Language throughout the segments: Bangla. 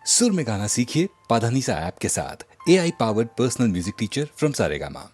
सुर में गाना सीखिए पाधानीसा ऐप के साथ। AI powered personal music teacher from Saregama.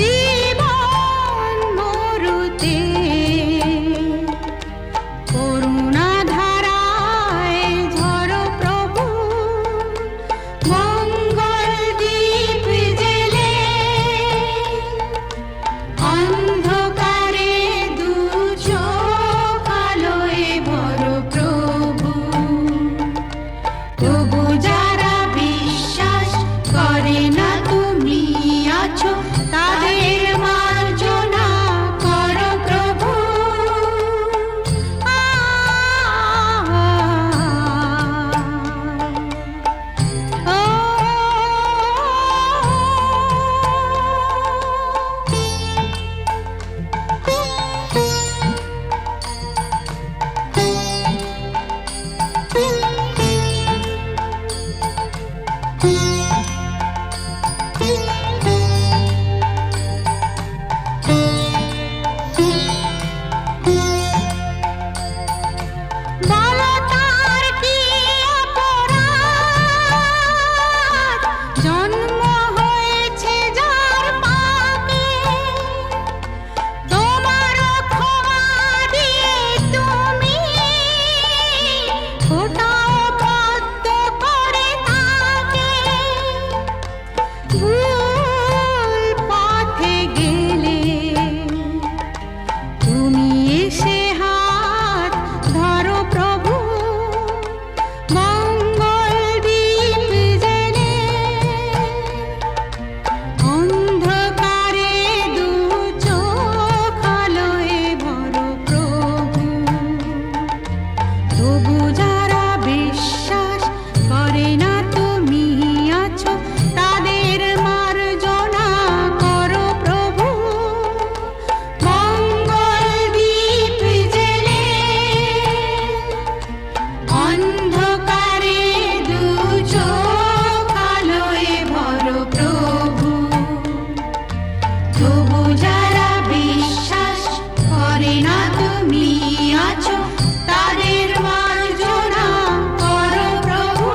জীবন মরুতে করুণা ধারায় ঝরো প্রভু, মঙ্গল দীপ জেলে অন্ধকারে দু চোখ আলোয় ভরো প্রভু। তবু যারা বিশ্বাস করে না তুমি আছো, তাদের মার্জনা করো প্রভু। বলো তার কি অপরাধ, জন্ম হয়েছে যার পাপে, তোমার ক্ষমা দিয়ে তুমি ফোটাও পদ্ম করে তাকে। ভুল পথে গেলে তুমি এসে হাত ধরো প্রভু, মঙ্গল দীপ জেলে অন্ধকারে দু চোখ আলোয় ভরো প্রভু। তবু যারা বিশ্বাস করে না তুমি আছো, তাদের মার্জনা করো প্রভু। মঙ্গল দীপ জেলে অন্ধকারে দু চোখ আলোয় ভরো প্রভু। তবু যারা বিশ্বাস করে না তুমি আছো, তাদের মার্জনা করো প্রভু।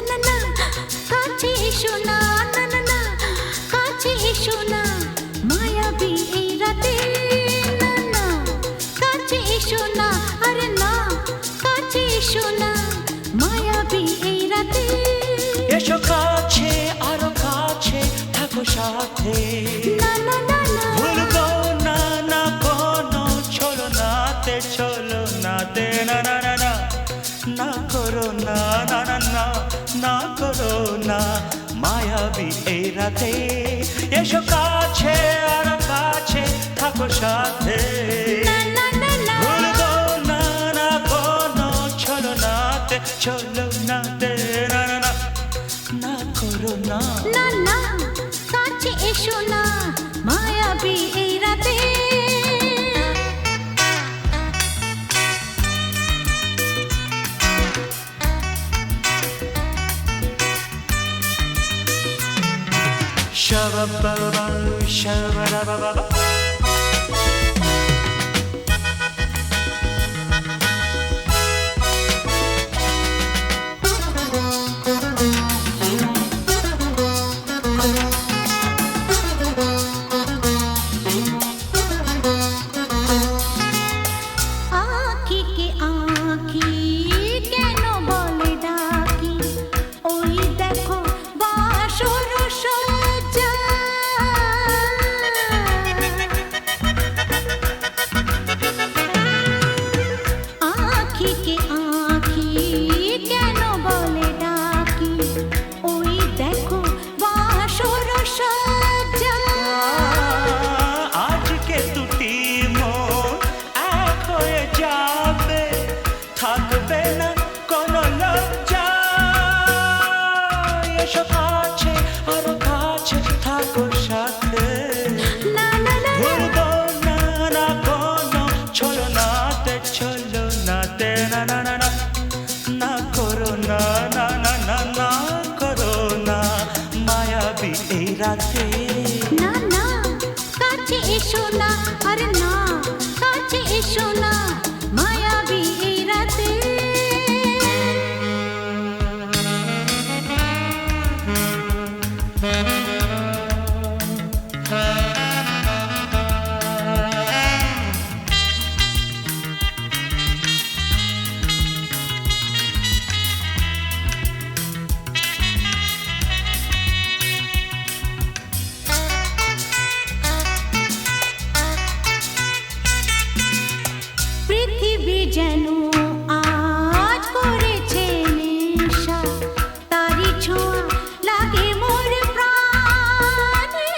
না না কাছে এসো না, না না না কাছে এসো না, মায়াবী এই রাতে, না না কাছে এসো না, আরে না কাছে এসো না, মায়াবী এই রাতে। এসো কাছে আরো কাছে থাকো সাথে, না না না না ভুলবো না না কোনো ছলনাতে, ছলনাতে না না না না, না করো না না না না, না করো না মায়াবী এই রাতে। এসো কাছে আরো কাছে থাকো সাথে, না না না না ভুলবো না না কোনো ছলনাতে, ছলনাতে না না না, না করো না। না না কাছে এসো না, মায়াবী এই রাতে। Shabba-ba-ba, shabba-da-ba-ba-ba. আঁখিকে আঁখি কেন বলে ডাকি, ওই দেখো বাসর সজ্জা। আঁখিকে আঁখি কেন বলে ডাকি, ওই দেখো বাসর সজ্জা। আজকে দুটি মন এক হয়ে যাবে, থাকবে না কোনো লজ্জা। এসো কাছে আরো কাছে থাকো সাথে, না না না ভুলবো না না কোনো ছলনাতে, ছলনাতে না না না না, না করো না না না না, না করো না মায়াবী এই রাতে। না না কাছে এসো না, আরে না কাছে এসো না, মায়াবী এই রাতে। পৃথিবী যেন আজ করেছে নেশা, তারি ছোঁয়া লাগে মোর প্রাণে।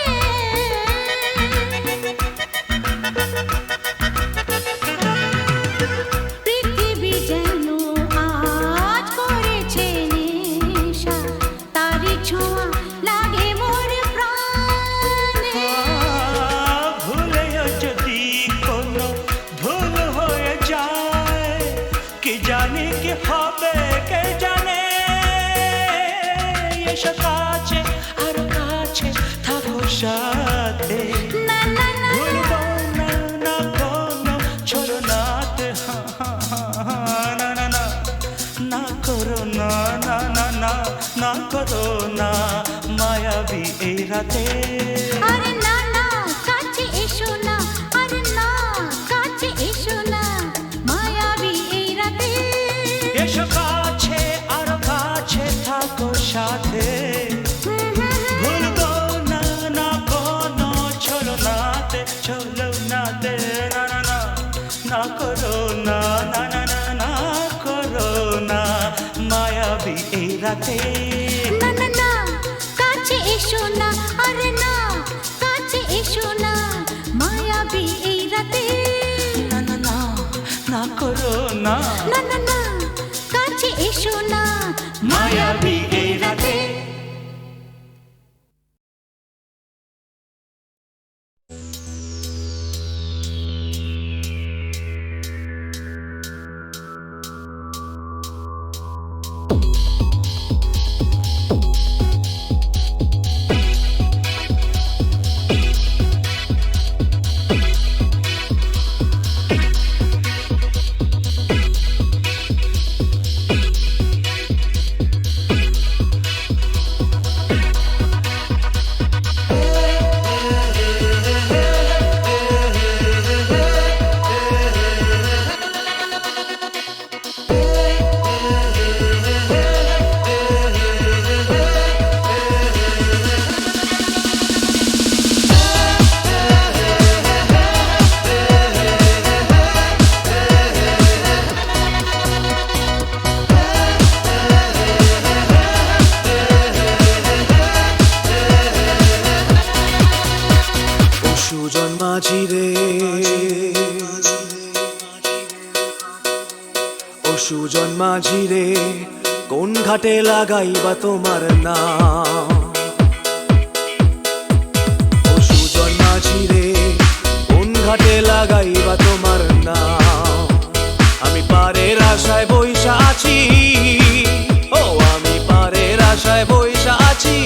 পৃথিবী যেন আজ করেছে নেশা, তারি ছোঁয়া লাগে মোর প্রাণে। ভুলেও যদি কোনো ভুল হয়ে যায়, কি জানি কি হবে কে জানে। এসো কাছে আরো কাছে থাকো সাথে, না না না ভুলবো না না কোনো ছলনাতে, না না না, না করো না না না না, না করো না মায়াবী এই রাতে। আরে না না কাছে এসো না, আরে না কাছে এসো না, মায়াবী এই রাতে। এসো কাছে আরো কাছে থাকো সাথে, ভুলবো না না কোনো ছলনাতে, ছলনাতে না না না, না করো না না না না, না করো না মায়াবী এই রাতে। না না না কাছে এসো না, আরে না কাছে এসো না, মায়াবী এই রাতে। না না না, না করো না না না না কাছে এসো না, মায়াবী এই রাতে। ঘাটে লাগাইবা তোমার নাম ও সুজন মাঝি রে কোন ঘাটে লাগাইবা তোমার নাম আমি পারের আশায় বইসা আছি ও আমি পারের আশায় বইসা আছি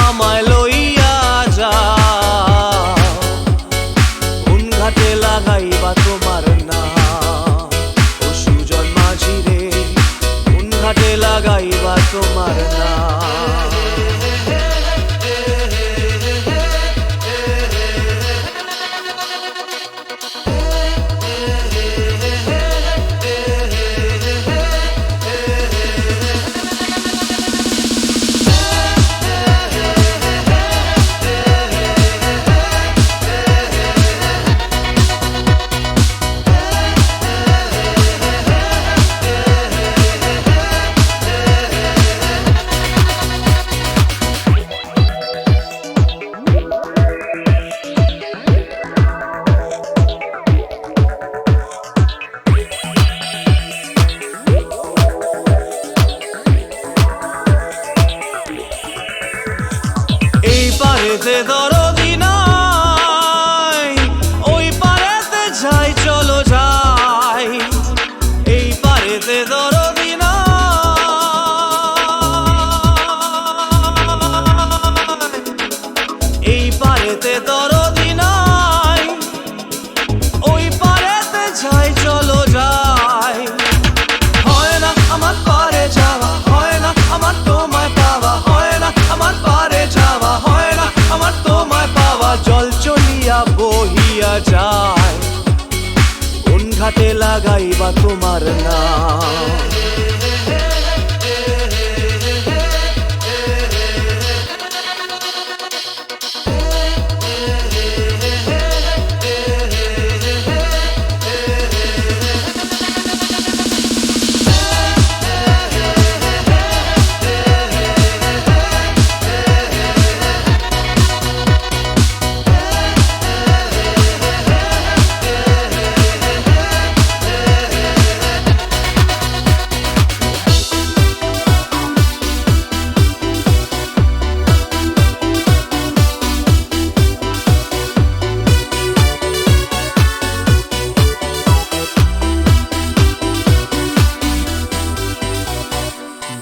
আমায় লইয়া যাও কোন ঘাটে লাগাইবা তোমার নাম ও সুজন মাঝি রে কোন ঘাটে লাগাইবা তোমার নাম এই পারেতে দরদি নাই ওই পারেতে যাই চলো যাই এই পারেতে দরদি নাই এই পারেতে দরদি নাই ওই পারেতে যাই চলো যাই হয় না আমার পারে যাওয়া হয় না আমার তোমায় পাওয়া হয় না আমার পারে যাওয়া হয় না আমার তোমায় পাওয়া জল চলিয়া বহিয়া যায় কোন ঘাটে লাগাইবা তোমার নাম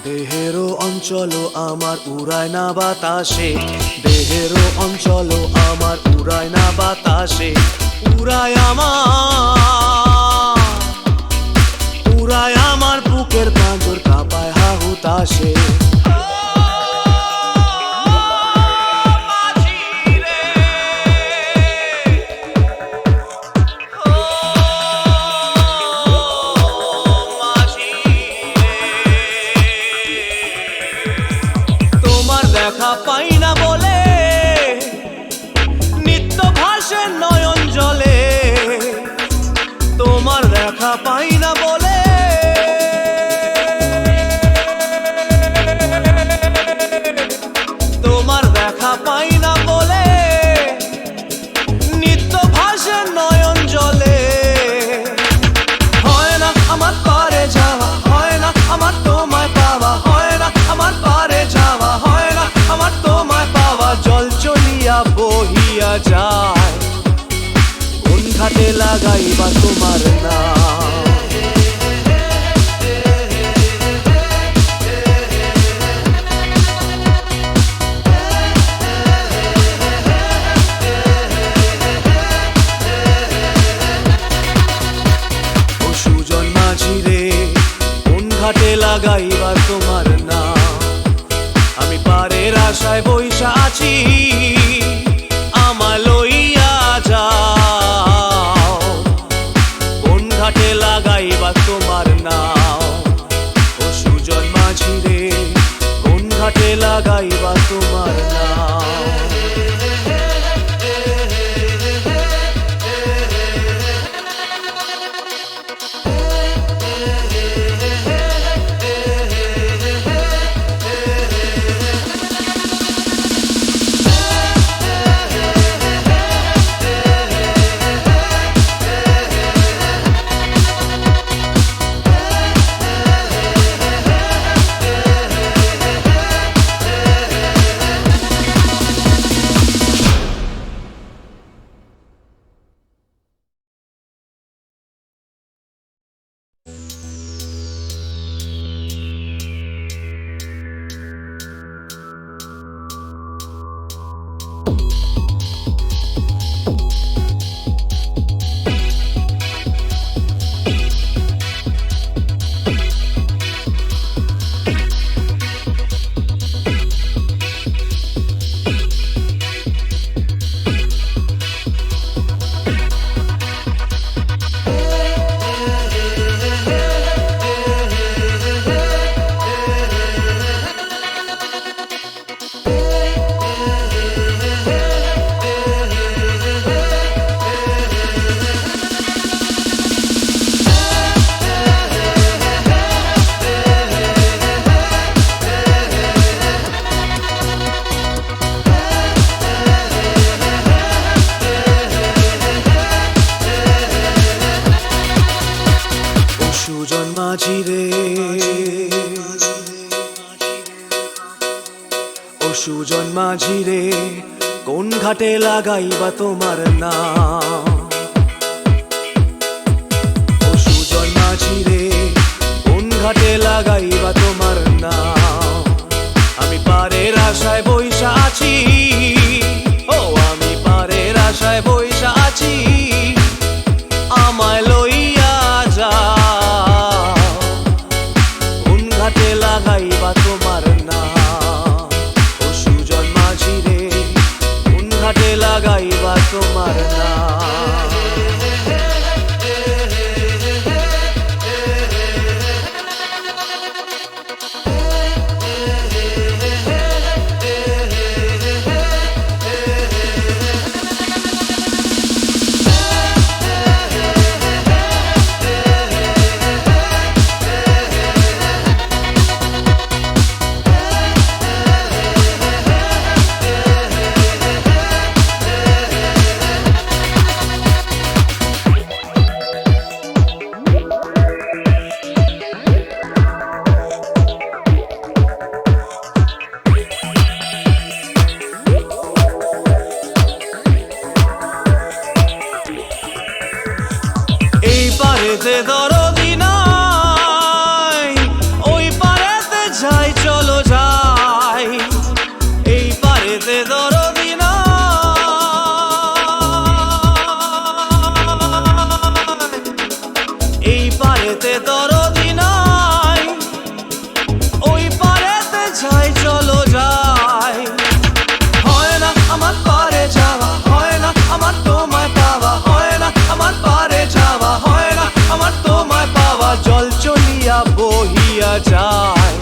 দেহেরও অঞ্চল আমার উড়ায় না বাতাসে দেহেরও অঞ্চল আমার উড়ায় না বাতাসে উড়ায় আমার বুকের পাঁজর কাঁপায় হাহুতাসে দেখা পাই না বলে নিত্য ভাসে নয়ন জলে তোমার দেখা পাই না বলে তোমার দেখা পাই না বলে নিত্য ভাসে নয়ন জলে হয় না আমার পারে যাওয়া হয় না আমার তোমায় পাওয়া হয় না আমার পারে যাওয়া হয় না আমার তোমায় পাওয়া জল চলিয়া বহিয়া যায় কোন ঘাটে লাগাইবা তোমার নাম ও সুজন মাঝি রে কোন ঘাটে লাগাইবা তোমার নাম আমি পারের আশায় বইসা আছি আমায় লইয়া যাও কোন ঘাটে লাগাইবা তোমার নাম ও সুজন মাঝি রে কোন ঘাটে লাগাইবা তোমার নাম সুজন মাঝি রে কোন ঘাটে লাগাইবা তোমার নাম ও সুজন মাঝি রে কোন ঘাটে লাগাইবা তোমার নাম আমি পারের আশায় বইসা আছি ও আমি পারের আশায় বইসা আছি আমায় লইয়া যাও কোন ঘাটে লাগাইবা তোমার নাম ও সুজন মাঝি রে কোন ঘাটে লাগাইবা তোমার নাম এই পারেতে দরদি নাই ওই পারেতে যাই চলো যাই এই পারেতে দরদি নাই এই পারেতে দরদি নাই ওই পারেতে যাই চলো যাই হয় না আমার পারে যাওয়া হয় না আমার তোমায় পাওয়া হয় না আমার পারে যাওয়া হয় না আমার তোমায় পাওয়া জল চলিয়া বহিয়া যায়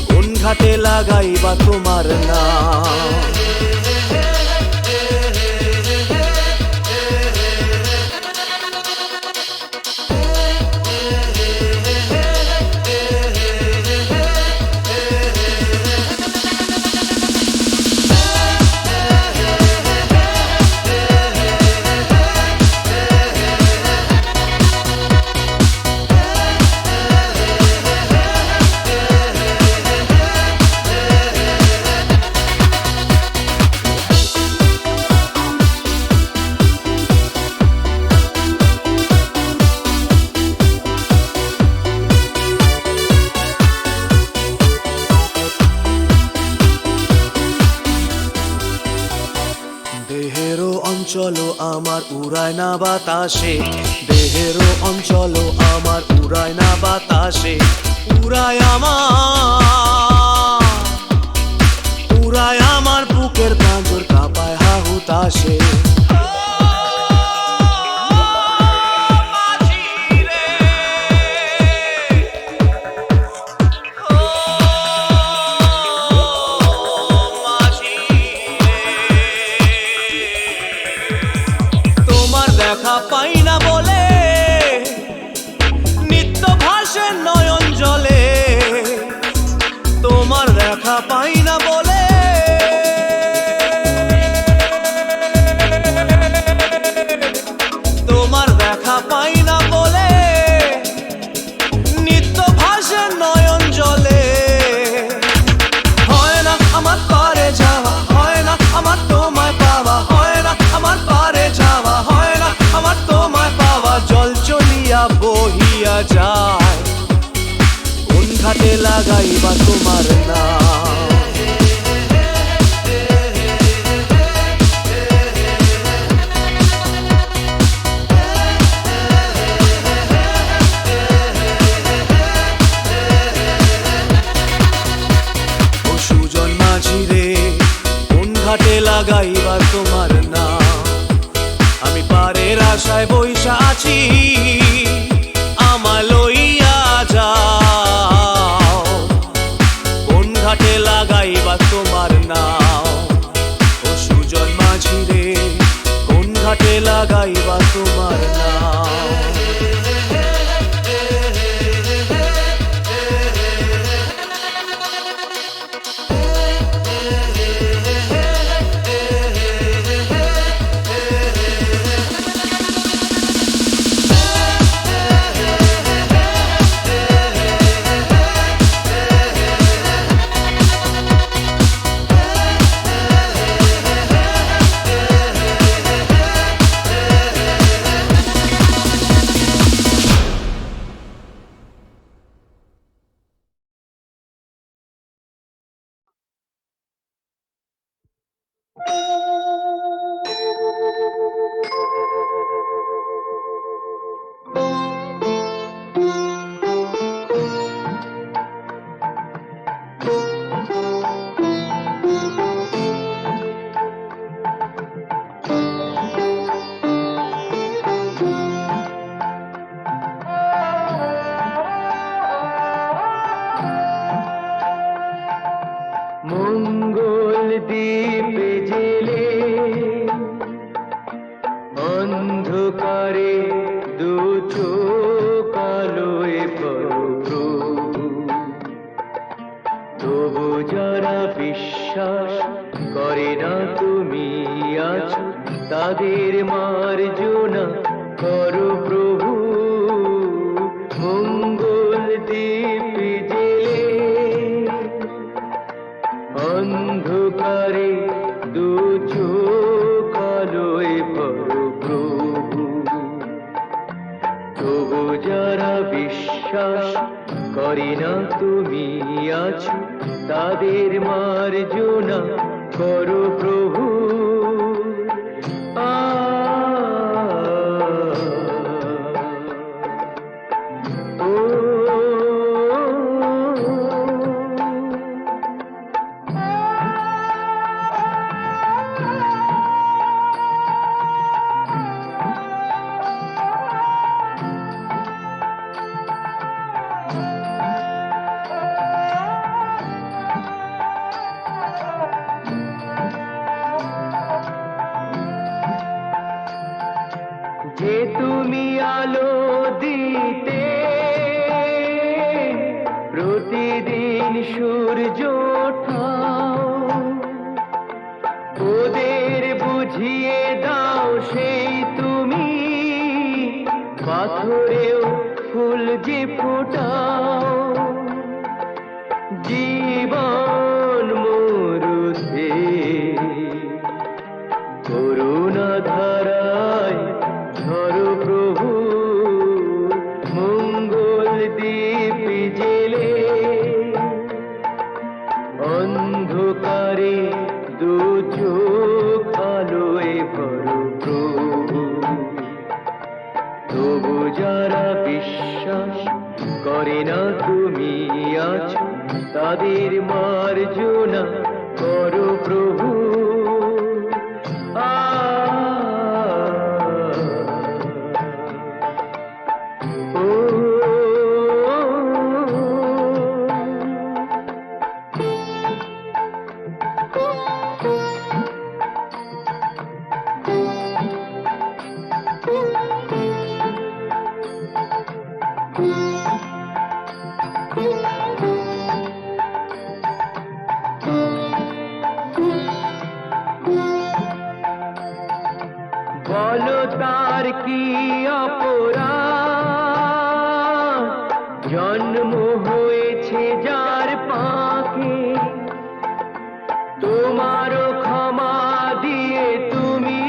কোন ঘাটে লাগাইবা তোমার নাম দেহেরও অঞ্চল আমার উড়ায় না বাতাসে দেহেরও অঞ্চল আমার উড়ায় না বাতাসে উড়ায় আমার বুকের পাঁজর কাঁপায় হাহুতাসে দেখা পাই না বলে নিত্য ভাসে নয়ন জলে তোমার দেখা পাই না বলে তোমার দেখা পাই না বলে নিত্য ভাসে নয়ন জলে হয় না আমার পারে যাওয়া হয় না আমার তোমায় পাওয়া হয় না আমার পারে যাওয়া হয় না আমার তোমায় পাওয়া জল চলিয়া বহিয়া যায় কোন ঘাটে লাগাইবা তোমার নাম ও সুজন মাঝি রে কোন ঘাটে লাগাইবা তোমার নাম আমি পারের আশায় বইসা আছি আমায় লইয়া যাও কোন ঘাটে মঙ্গল দ্বীপে জেলে অন্ধকারে দু চোখ আলোয় প্রভু, তবু যারা বিশ্বাস করে না তুমি আছো, তাদের মার্জনা করো প্রভু। মঙ্গল দ্বীপে জেলে অন্ধকারে দু চোখ আলোয় ভরো প্রভু, তবু যারা বিশ্বাস করে না তুমি আছো, তাদের মার্জনা করো প্রভু। যে তুমি আলো দিতে প্রতিদিন সূর্য ওঠাও, ওদের বুঝিয়ে দাও সেই তুমি পাথরেও ফুল যে ফোটাও। জীবন মরুতে করুণা ধারায় ধরো প্রভু। মঙ্গল দ্বীপ জেলে অন্ধকারে দু চোখ আলোয় ভরো প্রভু, তবু যারা বিশ্বাস করে না তুমি আছো, তাদের মার্জনা করো প্রভু। বলো তার কি অপরাধ, জন্ম হয়েছে যার পাকে, তোমারও ক্ষমা দিয়ে তুমি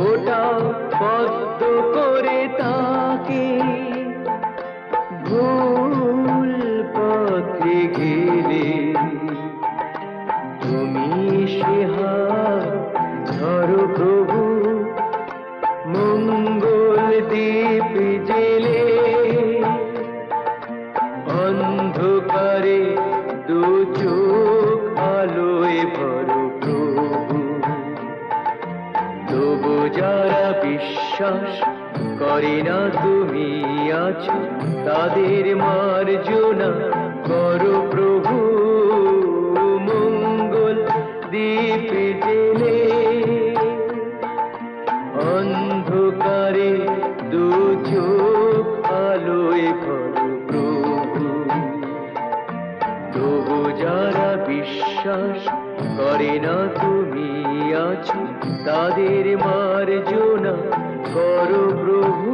ওটাও পদ্ম করে তাকে। ভুল পথে গেলে তুমি সে হাত ধরো প্রভু। মঙ্গল দ্বীপ জেলে অন্ধকারে দু চোখ আলোয় ভরো প্রভু, তবু যারা বিশ্বাস করে না তুমি আছো, তাদের মার্জনা করো প্রভু। মঙ্গল দ্বীপ জেলে অন্ধকারে দু চোখ আলোয় ভরো প্রভু, তবু যারা বিশ্বাস করে না তুমি আছো, তাদের মার্জনা করো প্রভু।